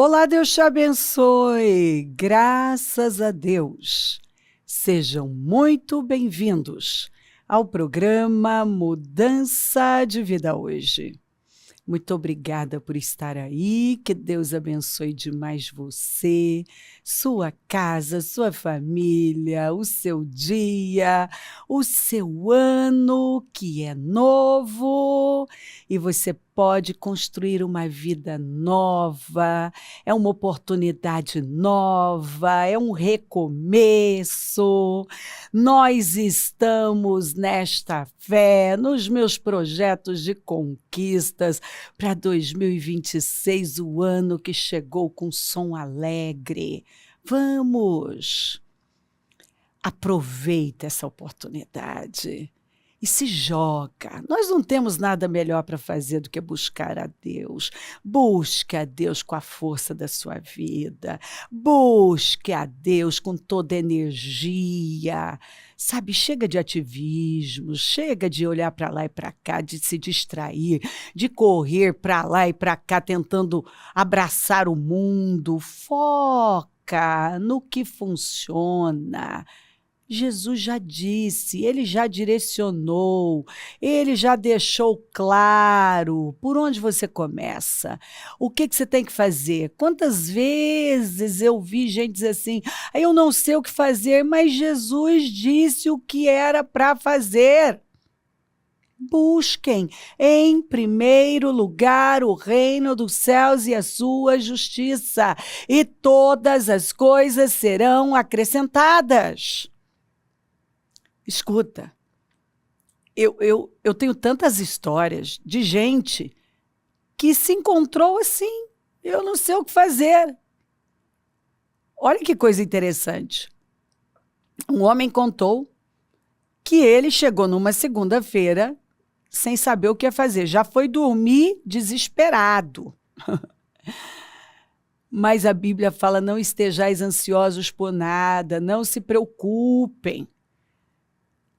Olá, Deus te abençoe. Graças a Deus. Sejam muito bem-vindos ao programa Mudança de Vida Hoje. Muito obrigada por estar aí, que Deus abençoe demais você, sua casa, sua família, o seu dia, o seu ano, que é novo, e você pode construir uma vida nova, é uma oportunidade nova, é um recomeço. Nós estamos nesta fé, nos meus projetos de conquistas, para 2026, o ano que chegou com som alegre. Vamos! Aproveita essa oportunidade e se joga. Nós não temos nada melhor para fazer do que buscar a Deus. Busque a Deus com a força da sua vida. Busque a Deus com toda a energia. Sabe, chega de ativismo, chega de olhar para lá e para cá, de se distrair, de correr para lá e para cá tentando abraçar o mundo. Foca no que funciona. Jesus já disse, ele já direcionou, ele já deixou claro por onde você começa, o que você tem que fazer. Quantas vezes eu vi gente dizer assim, eu não sei o que fazer, mas Jesus disse o que era para fazer. Busquem em primeiro lugar o reino dos céus e a sua justiça, e todas as coisas serão acrescentadas. Escuta, eu tenho tantas histórias de gente que se encontrou assim, eu não sei o que fazer. Olha que coisa interessante. Um homem contou que ele chegou numa segunda-feira sem saber o que ia fazer, já foi dormir desesperado. Mas a Bíblia fala, não estejais ansiosos por nada, não se preocupem.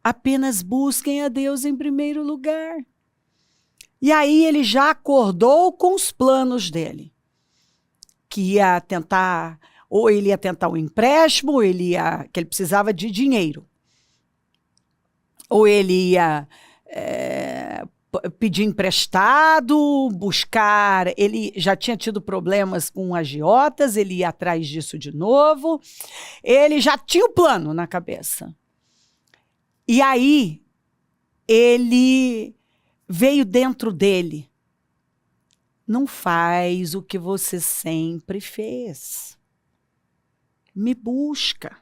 Apenas busquem a Deus em primeiro lugar. E aí ele já acordou com os planos dele. Que ia tentar, ou ele ia tentar um empréstimo, ou que ele precisava de dinheiro. Ou ele ia pedir emprestado, buscar, ele já tinha tido problemas com agiotas, ele ia atrás disso de novo. Ele já tinha o plano na cabeça. E aí, ele veio dentro dele. Não faz o que você sempre fez. Me busca.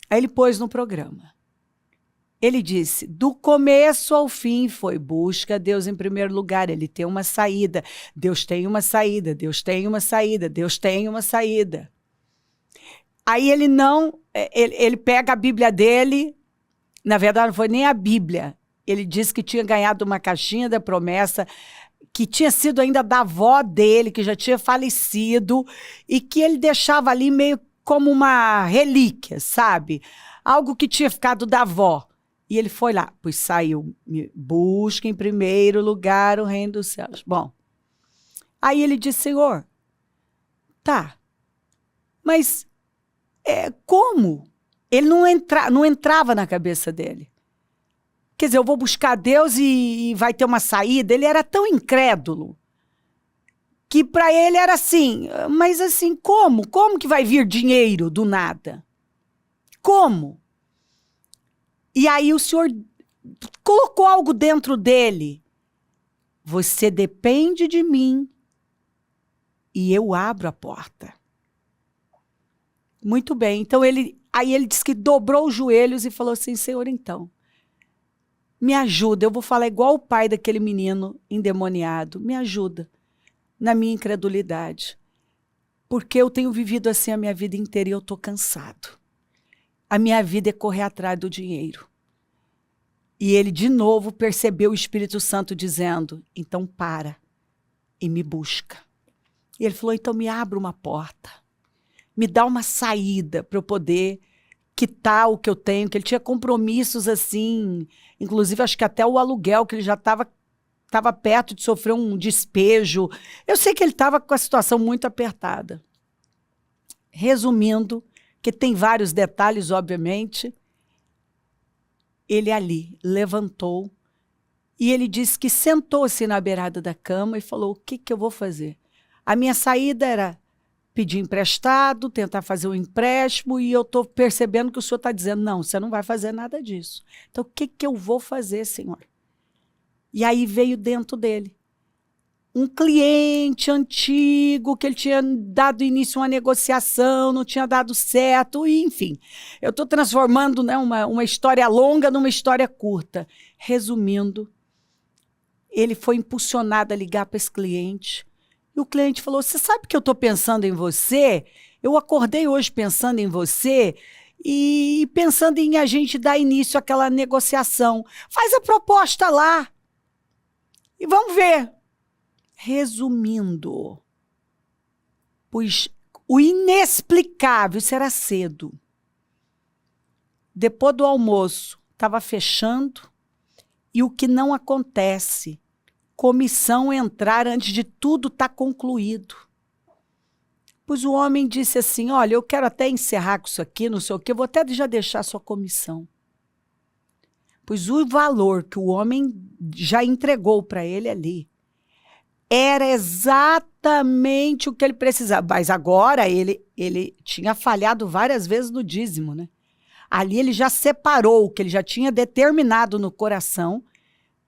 Aí ele pôs no programa. Ele disse, do começo ao fim foi busca Deus em primeiro lugar. Ele tem uma saída. Deus tem uma saída. Deus tem uma saída. Deus tem uma saída. Aí ele pega a Bíblia dele. Na verdade, não foi nem a Bíblia. Ele disse que tinha ganhado uma caixinha da promessa, que tinha sido ainda da avó dele, que já tinha falecido, e que ele deixava ali meio como uma relíquia, sabe? Algo que tinha ficado da avó. E ele foi lá, pois saiu, busca em primeiro lugar o reino dos céus. Bom, aí ele disse, Senhor, tá, mas como? Ele não entrava na cabeça dele. Quer dizer, eu vou buscar Deus e vai ter uma saída. Ele era tão incrédulo que para ele era assim, mas assim, como? Como que vai vir dinheiro do nada? Como? E aí o Senhor colocou algo dentro dele. Você depende de mim e eu abro a porta. Muito bem, então aí ele disse que dobrou os joelhos e falou assim, Senhor, então, me ajuda, eu vou falar igual o pai daquele menino endemoniado, me ajuda na minha incredulidade, porque eu tenho vivido assim a minha vida inteira e eu estou cansado. A minha vida é correr atrás do dinheiro. E ele de novo percebeu o Espírito Santo dizendo, então para e me busca. E ele falou, então me abre uma porta. Me dá uma saída para eu poder quitar o que eu tenho, que ele tinha compromissos assim, inclusive acho que até o aluguel que ele já estava estava perto de sofrer um despejo. Eu sei que ele estava com a situação muito apertada. Resumindo, que tem vários detalhes, obviamente, ele ali levantou e ele disse que sentou-se na beirada da cama e falou: o que eu vou fazer? A minha saída era pedir emprestado, tentar fazer um empréstimo, e eu estou percebendo que o senhor está dizendo: não, você não vai fazer nada disso. Então, o que eu vou fazer, senhor? E aí veio dentro dele um cliente antigo, que ele tinha dado início a uma negociação, não tinha dado certo, e enfim. Eu estou transformando, né, uma história longa numa história curta. Resumindo, ele foi impulsionado a ligar para esse cliente, e o cliente falou: você sabe que eu estou pensando em você? Eu acordei hoje pensando em você e pensando em a gente dar início àquela negociação. Faz a proposta lá e vamos ver. Resumindo, pois o inexplicável será cedo. Depois do almoço, estava fechando, e o que não acontece, comissão entrar antes de tudo estar concluído. Pois o homem disse assim: olha, eu quero até encerrar com isso aqui, não sei o quê, vou até já deixar a sua comissão. Pois o valor que o homem já entregou para ele ali era exatamente o que ele precisava. Mas agora ele tinha falhado várias vezes no dízimo, né? Ali ele já separou o que ele já tinha determinado no coração,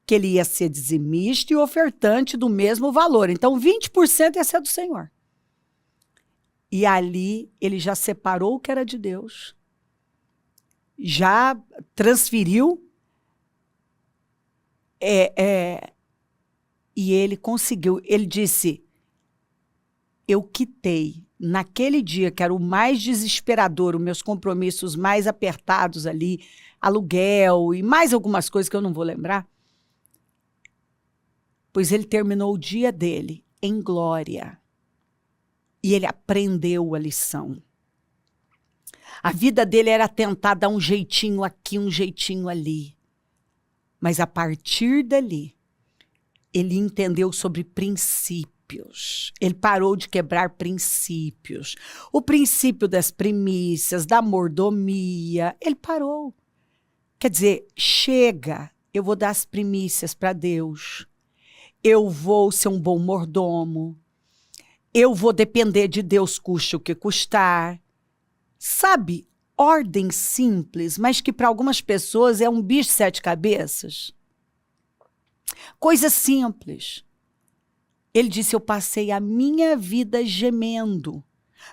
que ele ia ser dizimista e ofertante do mesmo valor. Então, 20% ia ser do Senhor. E ali ele já separou o que era de Deus, já transferiu, e ele conseguiu. Ele disse: eu quitei naquele dia, que era o mais desesperador, os meus compromissos mais apertados ali, aluguel e mais algumas coisas que eu não vou lembrar, pois ele terminou o dia dele em glória. E ele aprendeu a lição. A vida dele era tentar dar um jeitinho aqui, um jeitinho ali. Mas a partir dali, ele entendeu sobre princípios. Ele parou de quebrar princípios. O princípio das primícias, da mordomia, ele parou. Quer dizer, chega, eu vou dar as primícias para Deus. Eu vou ser um bom mordomo. Eu vou depender de Deus, custe o que custar. Sabe, ordem simples, mas que para algumas pessoas é um bicho de 7 cabeças. Coisa simples. Ele disse: eu passei a minha vida gemendo,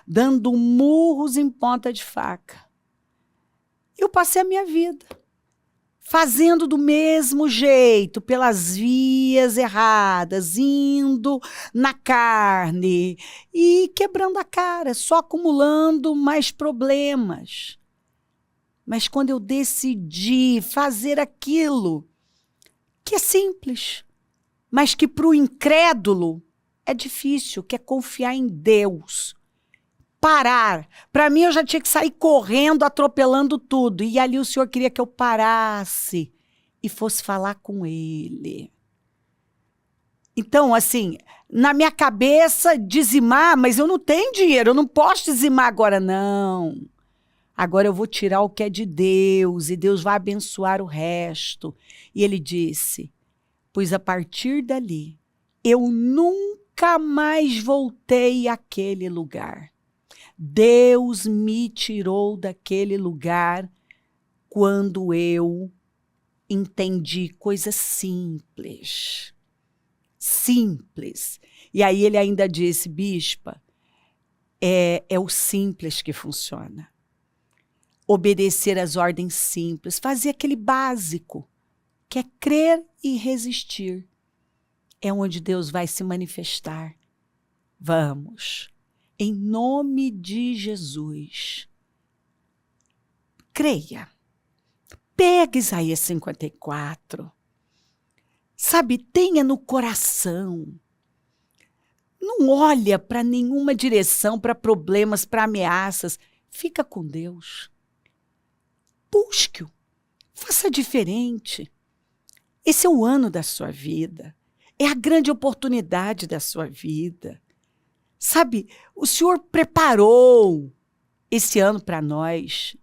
dando murros em ponta de faca. Eu passei a minha vida fazendo do mesmo jeito, pelas vias erradas, indo na carne e quebrando a cara, só acumulando mais problemas. Mas quando eu decidi fazer aquilo que é simples, mas que para o incrédulo é difícil, que é confiar em Deus, parar. Para mim, eu já tinha que sair correndo, atropelando tudo. E ali o Senhor queria que eu parasse e fosse falar com Ele. Então, assim, na minha cabeça, dizimar, mas eu não tenho dinheiro, eu não posso dizimar agora, não. Agora eu vou tirar o que é de Deus e Deus vai abençoar o resto. E ele disse: pois a partir dali, eu nunca mais voltei àquele lugar. Deus me tirou daquele lugar quando eu entendi coisas simples. Simples. E aí ele ainda disse: bispa, é o simples que funciona. Obedecer às ordens simples, fazer aquele básico, que é crer e resistir. É onde Deus vai se manifestar. Vamos. Em nome de Jesus, creia. Pega Isaías 54. Sabe, tenha no coração. Não olha para nenhuma direção, para problemas, para ameaças. Fica com Deus. Busque-o. Faça diferente. Esse é o ano da sua vida. É a grande oportunidade da sua vida. Sabe, o Senhor preparou esse ano para nós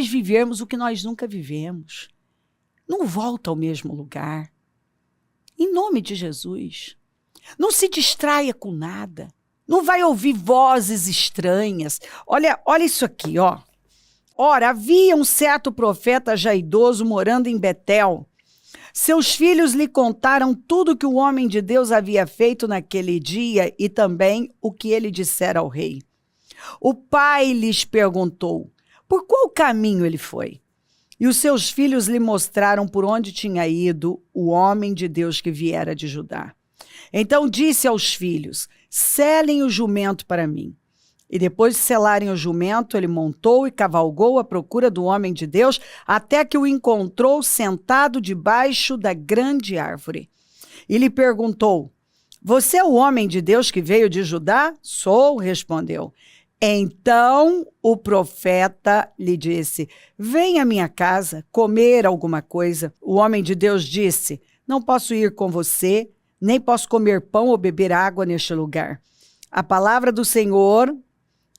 vivermos o que nós nunca vivemos. Não volta ao mesmo lugar. Em nome de Jesus. Não se distraia com nada. Não vai ouvir vozes estranhas. Olha isso aqui, ó. Ora, havia um certo profeta já idoso morando em Betel. Seus filhos lhe contaram tudo que o homem de Deus havia feito naquele dia e também o que ele dissera ao rei. O pai lhes perguntou por qual caminho ele foi. E os seus filhos lhe mostraram por onde tinha ido o homem de Deus que viera de Judá. Então disse aos filhos: selem o jumento para mim. E depois de selarem o jumento, ele montou e cavalgou à procura do homem de Deus, até que o encontrou sentado debaixo da grande árvore. E lhe perguntou: você é o homem de Deus que veio de Judá? Sou, respondeu. Então o profeta lhe disse: vem à minha casa comer alguma coisa. O homem de Deus disse: não posso ir com você, nem posso comer pão ou beber água neste lugar. A palavra do Senhor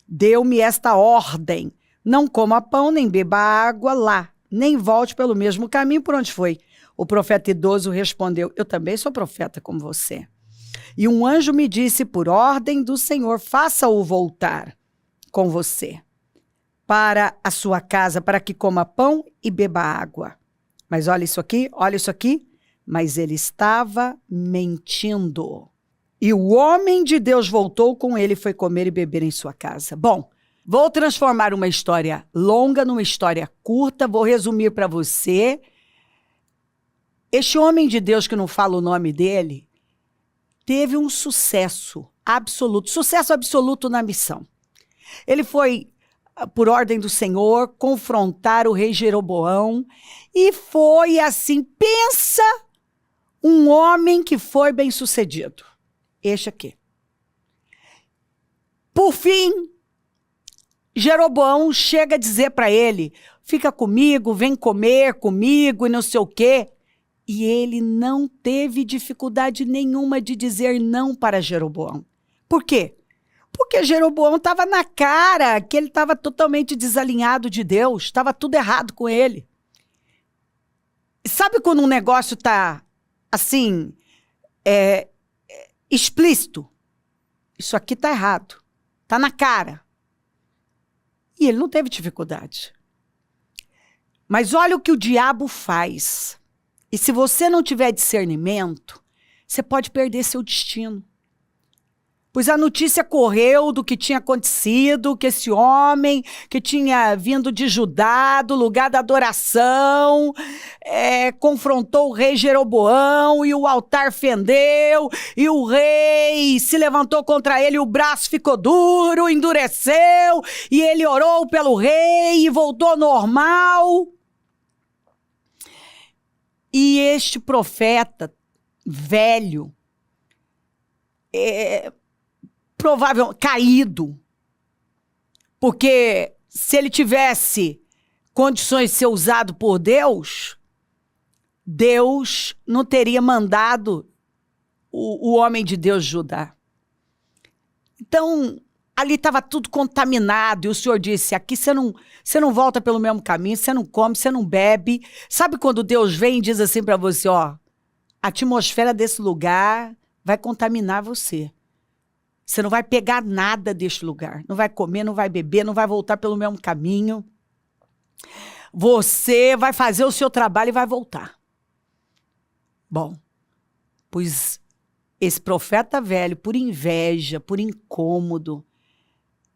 deu-me esta ordem: não coma pão, nem beba água lá, nem volte pelo mesmo caminho por onde foi. O profeta idoso respondeu: eu também sou profeta como você. E um anjo me disse, por ordem do Senhor, faça-o voltar com você para a sua casa, para que coma pão e beba água. Mas olha isso aqui. Mas ele estava mentindo. E o homem de Deus voltou com ele e foi comer e beber em sua casa. Bom, vou transformar uma história longa numa história curta. Vou resumir para você. Este homem de Deus, que não fala o nome dele, teve um sucesso absoluto na missão. Ele foi, por ordem do Senhor, confrontar o rei Jeroboão e foi assim, pensa um homem que foi bem-sucedido. Este aqui. Por fim, Jeroboão chega a dizer para ele: fica comigo, vem comer comigo e não sei o quê. E ele não teve dificuldade nenhuma de dizer não para Jeroboão. Por quê? Porque Jeroboão estava na cara que ele estava totalmente desalinhado de Deus, estava tudo errado com ele. Sabe quando um negócio está assim, explícito? Isso aqui está errado, está na cara. E ele não teve dificuldade. Mas olha o que o diabo faz. E se você não tiver discernimento, você pode perder seu destino. Pois a notícia correu do que tinha acontecido, que esse homem que tinha vindo de Judá, do lugar da adoração, confrontou o rei Jeroboão e o altar fendeu, e o rei se levantou contra ele, o braço ficou duro, endureceu, e ele orou pelo rei e voltou ao normal. E este profeta velho, provável caído, porque se ele tivesse condições de ser usado por Deus, Deus não teria mandado o homem de Deus Judá. Então, ali estava tudo contaminado, e o Senhor disse: aqui você não volta pelo mesmo caminho, você não come, você não bebe. Sabe quando Deus vem e diz assim para você: ó, a atmosfera desse lugar vai contaminar você. Você não vai pegar nada deste lugar. Não vai comer, não vai beber, não vai voltar pelo mesmo caminho. Você vai fazer o seu trabalho e vai voltar. Bom, pois esse profeta velho, por inveja, por incômodo,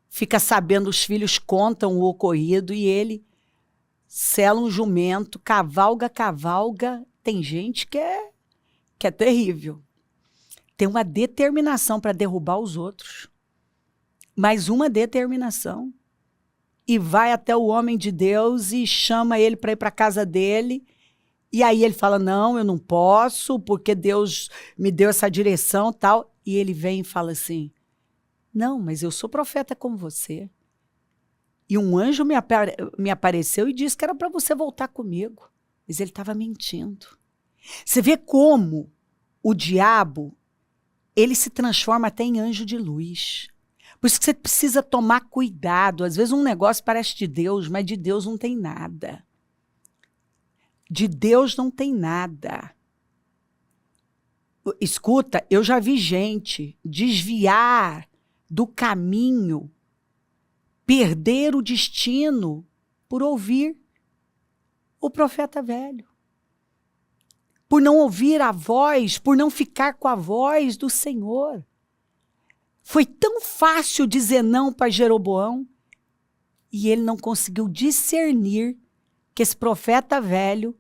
fica sabendo, os filhos contam o ocorrido e ele sela um jumento, cavalga. Tem gente que é terrível. Tem uma determinação para derrubar os outros. Mais uma determinação. E vai até o homem de Deus e chama ele para ir para a casa dele. E aí ele fala: não, eu não posso, porque Deus me deu essa direção e tal. E ele vem e fala assim: não, mas eu sou profeta como você. E um anjo me apareceu e disse que era para você voltar comigo. Mas ele estava mentindo. Você vê como o diabo, ele se transforma até em anjo de luz. Por isso que você precisa tomar cuidado. Às vezes um negócio parece de Deus, mas de Deus não tem nada. De Deus não tem nada. Escuta, eu já vi gente desviar do caminho, perder o destino por ouvir o profeta velho. Por não ouvir a voz, por não ficar com a voz do Senhor. Foi tão fácil dizer não para Jeroboão e ele não conseguiu discernir que esse profeta velho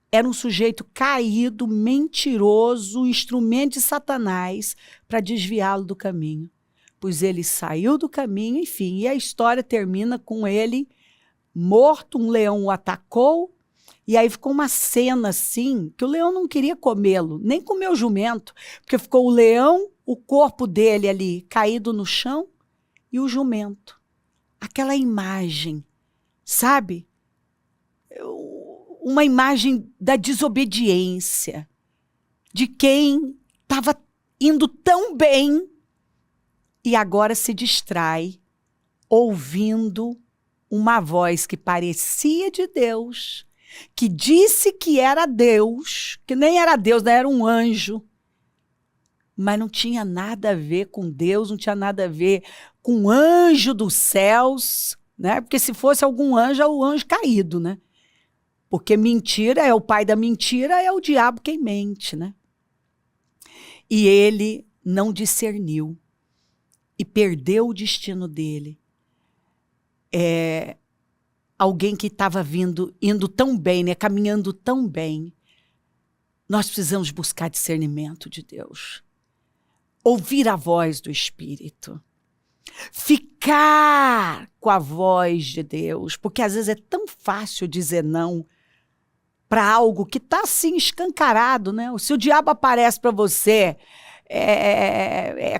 era um sujeito caído, mentiroso, instrumento de Satanás para desviá-lo do caminho. Pois ele saiu do caminho, enfim, e a história termina com ele morto, um leão o atacou, e aí ficou uma cena assim, que o leão não queria comê-lo, nem comer o jumento, porque ficou o leão, o corpo dele ali caído no chão, e o jumento. Aquela imagem, sabe? Uma imagem da desobediência, de quem estava indo tão bem e agora se distrai, ouvindo uma voz que parecia de Deus, que disse que era Deus, que nem era Deus, né? Era um anjo, mas não tinha nada a ver com Deus, não tinha nada a ver com o anjo dos céus, né? Porque se fosse algum anjo, é o anjo caído, né? Porque mentira é o pai da mentira, é o diabo quem mente, né? E ele não discerniu e perdeu o destino dele. Alguém que estava indo tão bem, né? Caminhando tão bem. Nós precisamos buscar discernimento de Deus. Ouvir a voz do Espírito. Ficar com a voz de Deus. Porque às vezes é tão fácil dizer não para algo que está assim escancarado, né? Se o diabo aparece para você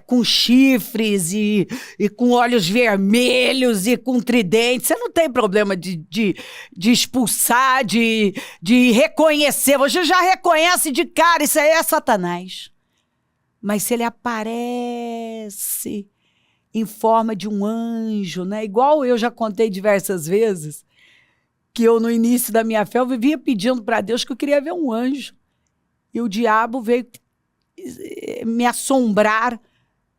com chifres e com olhos vermelhos e com tridente, você não tem problema de expulsar, de reconhecer. Você já reconhece de cara, isso aí é Satanás. Mas se ele aparece em forma de um anjo, né? Igual eu já contei diversas vezes, que eu, no início da minha fé, eu vivia pedindo para Deus que eu queria ver um anjo. E o diabo veio me assombrar.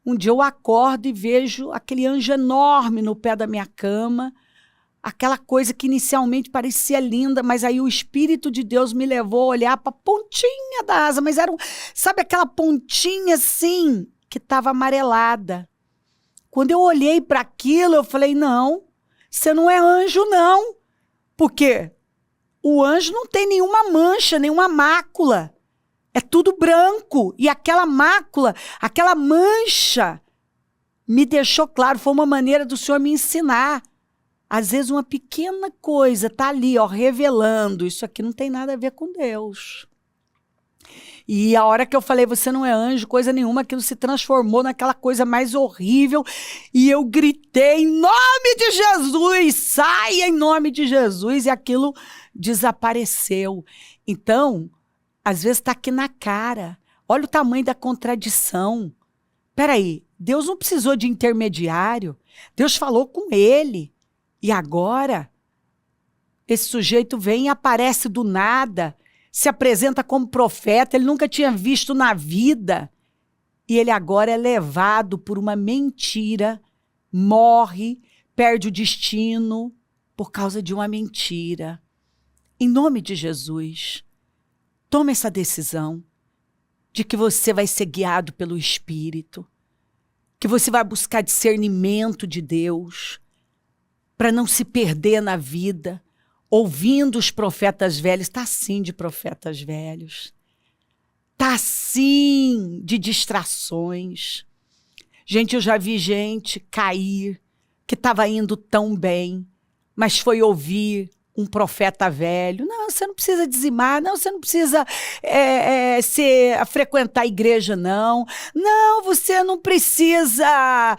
Um dia eu acordo e vejo aquele anjo enorme no pé da minha cama, aquela coisa que inicialmente parecia linda, mas aí o Espírito de Deus me levou a olhar para a pontinha da asa, mas era, sabe aquela pontinha assim, que estava amarelada. Quando eu olhei para aquilo, eu falei, não, você não é anjo, não. Porque o anjo não tem nenhuma mancha, nenhuma mácula. É tudo branco. E aquela mácula, aquela mancha, me deixou claro. Foi uma maneira do Senhor me ensinar. Às vezes uma pequena coisa está ali, ó, revelando. Isso aqui não tem nada a ver com Deus. E a hora que eu falei, você não é anjo, coisa nenhuma, aquilo se transformou naquela coisa mais horrível. E eu gritei, em nome de Jesus, saia em nome de Jesus. E aquilo desapareceu. Então, às vezes está aqui na cara. Olha o tamanho da contradição. Peraí, Deus não precisou de intermediário. Deus falou com ele. E agora, esse sujeito vem e aparece do nada, se apresenta como profeta, ele nunca tinha visto na vida. E ele agora é levado por uma mentira, morre, perde o destino por causa de uma mentira. Em nome de Jesus, tome essa decisão de que você vai ser guiado pelo Espírito, que você vai buscar discernimento de Deus, para não se perder na vida, ouvindo os profetas velhos. Está assim de profetas velhos. Está assim de distrações. Gente, eu já vi gente cair, que estava indo tão bem, mas foi ouvir um profeta velho. Não, você não precisa dizimar, não, você não precisa frequentar a igreja, não. Não, você não precisa...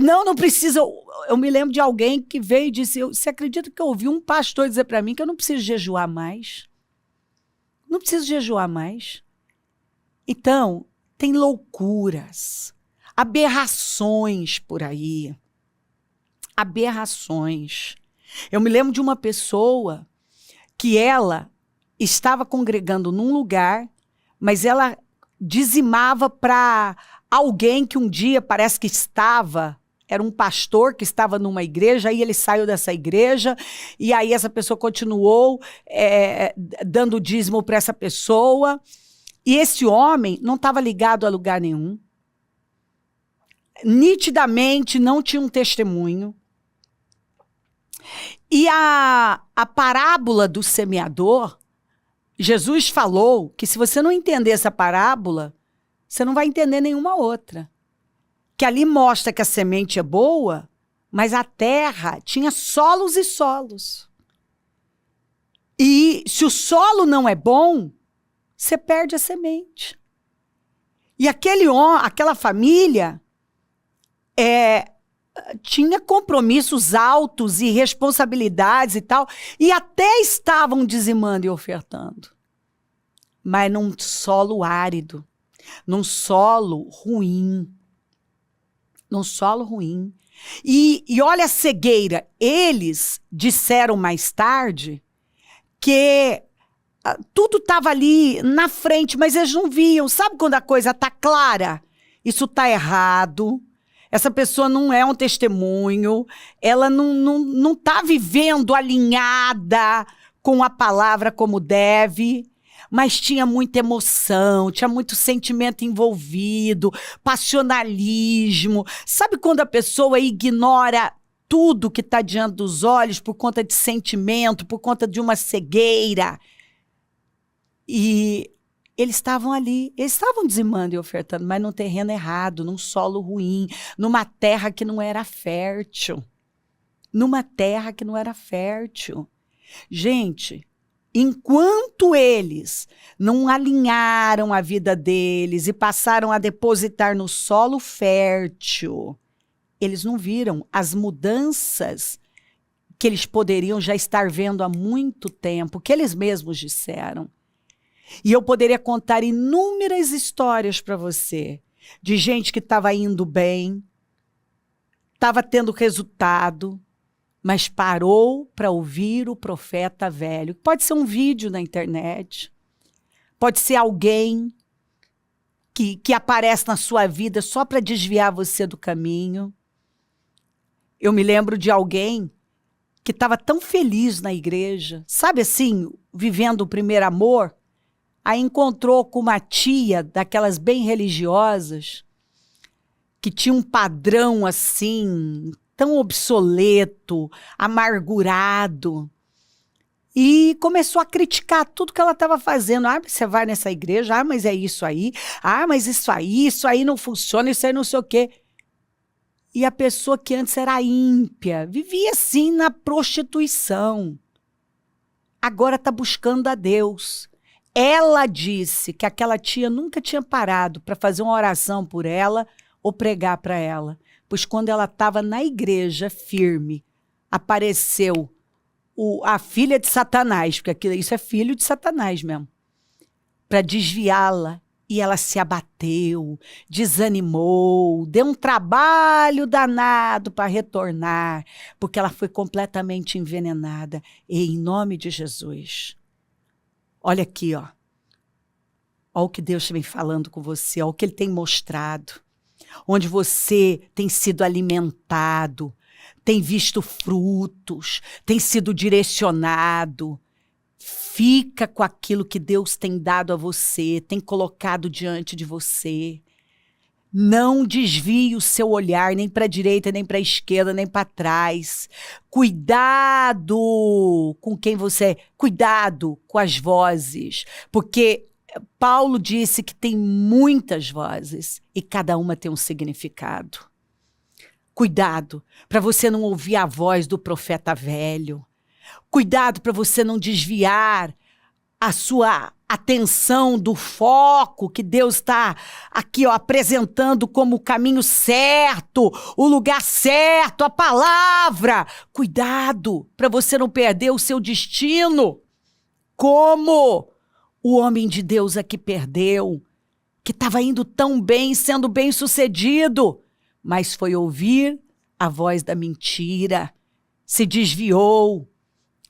não precisa... Eu me lembro de alguém que veio e disse, você acredita que eu ouvi um pastor dizer para mim que eu não preciso jejuar mais? Não preciso jejuar mais. Então, tem loucuras, aberrações por aí. Aberrações. Eu me lembro de uma pessoa que ela estava congregando num lugar, mas ela dizimava para alguém que um dia parece que era um pastor que estava numa igreja, aí ele saiu dessa igreja, e aí essa pessoa continuou dando dízimo para essa pessoa, e esse homem não estava ligado a lugar nenhum, nitidamente não tinha um testemunho. E a parábola do semeador, Jesus falou que se você não entender essa parábola, você não vai entender nenhuma outra. Que ali mostra que a semente é boa, mas a terra tinha solos e solos. E se o solo não é bom, você perde a semente. E aquela família tinha compromissos altos e responsabilidades e tal, e até estavam dizimando e ofertando. Mas num solo árido, num solo ruim. Num solo ruim. E olha a cegueira. Eles disseram mais tarde que tudo estava ali na frente, mas eles não viam. Sabe quando a coisa está clara? Isso está errado. Essa pessoa não é um testemunho. Ela não está vivendo alinhada com a palavra como deve. Mas tinha muita emoção, tinha muito sentimento envolvido, passionalismo. Sabe quando a pessoa ignora tudo que está diante dos olhos por conta de sentimento, por conta de uma cegueira? E eles estavam ali, eles estavam dizimando e ofertando, mas num terreno errado, num solo ruim, numa terra que não era fértil. Numa terra que não era fértil. Gente, enquanto eles não alinharam a vida deles e passaram a depositar no solo fértil, eles não viram as mudanças que eles poderiam já estar vendo há muito tempo, que eles mesmos disseram. E eu poderia contar inúmeras histórias para você, de gente que estava indo bem, estava tendo resultado, mas parou para ouvir o profeta velho. Pode ser um vídeo na internet, pode ser alguém que aparece na sua vida só para desviar você do caminho. Eu me lembro de alguém que estava tão feliz na igreja, sabe assim, vivendo o primeiro amor, aí encontrou com uma tia daquelas bem religiosas, que tinha um padrão assim, tão obsoleto, amargurado, e começou a criticar tudo que ela estava fazendo. Ah, mas você vai nessa igreja? Ah, mas é isso aí. Ah, mas isso aí não funciona, isso aí não sei o quê. E a pessoa que antes era ímpia, vivia assim na prostituição, agora está buscando a Deus. Ela disse que aquela tia nunca tinha parado para fazer uma oração por ela ou pregar para ela. Pois quando ela estava na igreja firme, apareceu a filha de Satanás, porque isso é filho de Satanás mesmo, para desviá-la. E ela se abateu, desanimou, deu um trabalho danado para retornar, porque ela foi completamente envenenada. E em nome de Jesus, olha aqui, ó. Olha o que Deus vem falando com você, olha o que Ele tem mostrado. Onde você tem sido alimentado, tem visto frutos, tem sido direcionado. Fica com aquilo que Deus tem dado a você, tem colocado diante de você. Não desvie o seu olhar nem para a direita, nem para a esquerda, nem para trás. Cuidado com quem você é, cuidado com as vozes, porque Paulo disse que tem muitas vozes e cada uma tem um significado. Cuidado para você não ouvir a voz do profeta velho. Cuidado para você não desviar a sua atenção do foco que Deus está aqui, ó, apresentando como o caminho certo, o lugar certo, a palavra. Cuidado para você não perder o seu destino. Como o homem de Deus aqui perdeu, que estava indo tão bem, sendo bem-sucedido, mas foi ouvir a voz da mentira, se desviou,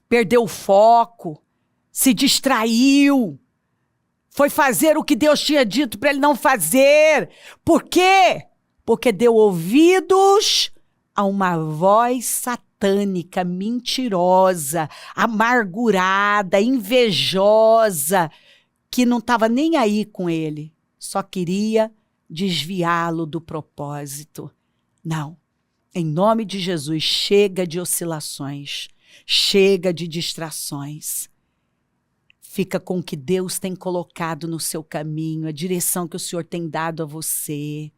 perdeu o foco, se distraiu, foi fazer o que Deus tinha dito para ele não fazer. Por quê? Porque deu ouvidos a uma voz satânica, mentirosa, amargurada, invejosa, que não estava nem aí com ele, só queria desviá-lo do propósito. Não, em nome de Jesus, chega de oscilações, chega de distrações. Fica com o que Deus tem colocado no seu caminho, a direção que o Senhor tem dado a você.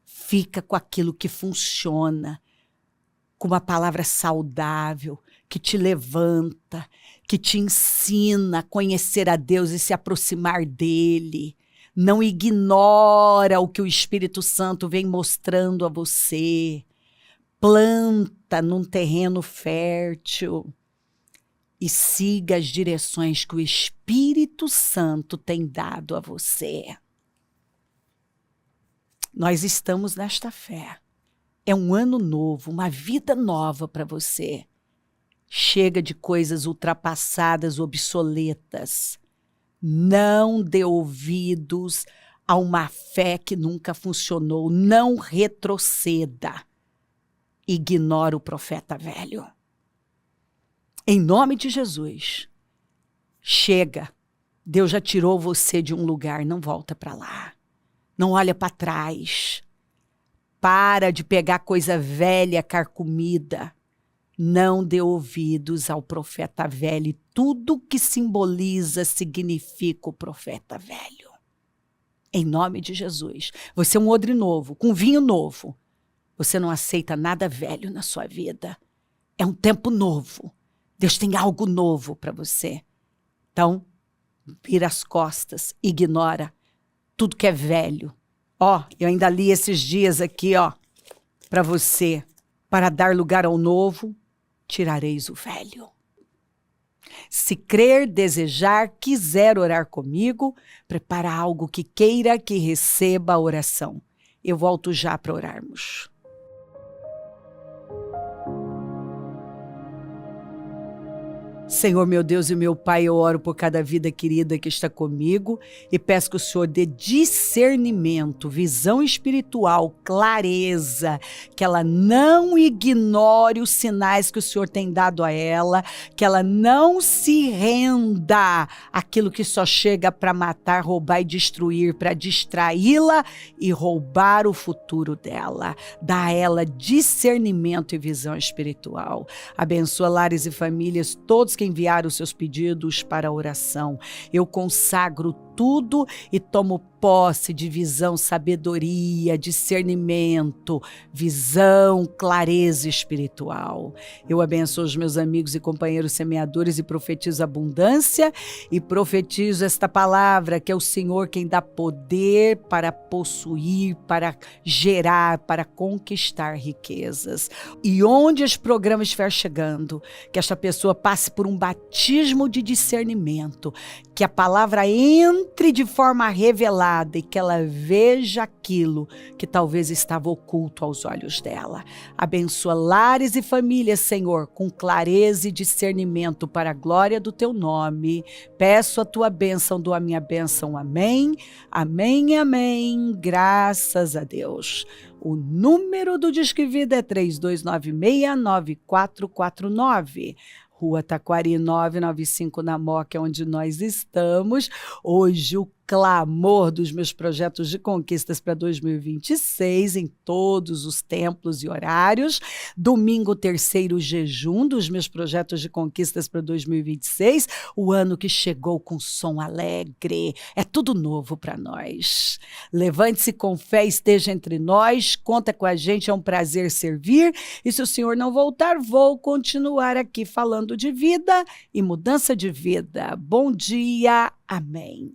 Fica com aquilo que funciona, com uma palavra saudável, que te levanta, que te ensina a conhecer a Deus e se aproximar dele. Não ignora o que o Espírito Santo vem mostrando a você. Planta num terreno fértil e siga as direções que o Espírito Santo tem dado a você. Nós estamos nesta fé. É um ano novo, uma vida nova para você. Chega de coisas ultrapassadas, obsoletas. Não dê ouvidos a uma fé que nunca funcionou. Não retroceda. Ignora o profeta velho. Em nome de Jesus, chega. Deus já tirou você de um lugar, não volta para lá. Não olha para trás. Para de pegar coisa velha, carcomida. Não dê ouvidos ao profeta velho e tudo que simboliza, significa o profeta velho. Em nome de Jesus. Você é um odre novo, com vinho novo. Você não aceita nada velho na sua vida. É um tempo novo. Deus tem algo novo para você. Então, vira as costas, ignora tudo que é velho. Ó, eu ainda li esses dias aqui, ó, para você. Para dar lugar ao novo, tirareis o velho. Se crer, desejar, quiser orar comigo, prepara algo que queira que receba a oração. Eu volto já para orarmos. Senhor, meu Deus e meu Pai, eu oro por cada vida querida que está comigo e peço que o Senhor dê discernimento, visão espiritual, clareza, que ela não ignore os sinais que o Senhor tem dado a ela, que ela não se renda àquilo que só chega para matar, roubar e destruir, para distraí-la e roubar o futuro dela. Dá a ela discernimento e visão espiritual. Abençoa lares e famílias, todos que enviaram os seus pedidos para a oração. Eu consagro tudo e tomo posse de visão, sabedoria, discernimento, visão, clareza espiritual. Eu abençoo os meus amigos e companheiros semeadores e profetizo abundância e profetizo esta palavra que é o Senhor quem dá poder para possuir, para gerar, para conquistar riquezas. E onde os programas estiver chegando, que esta pessoa passe por um batismo de discernimento, que a palavra entre de forma revelada e que ela veja aquilo que talvez estava oculto aos olhos dela. Abençoa lares e famílias, Senhor, com clareza e discernimento para a glória do teu nome. Peço a tua bênção, dou a minha bênção. Amém, amém e amém. Graças a Deus. O número do Disque Vida é 3296-9449. Rua Taquari 995 na Moca, onde nós estamos. Hoje o clamor dos meus projetos de conquistas para 2026 em todos os templos e horários. Domingo, terceiro jejum dos meus projetos de conquistas para 2026. O ano que chegou com som alegre. É tudo novo para nós. Levante-se com fé, esteja entre nós. Conta com a gente, é um prazer servir. E se o Senhor não voltar, vou continuar aqui falando de vida e mudança de vida. Bom dia. Amém.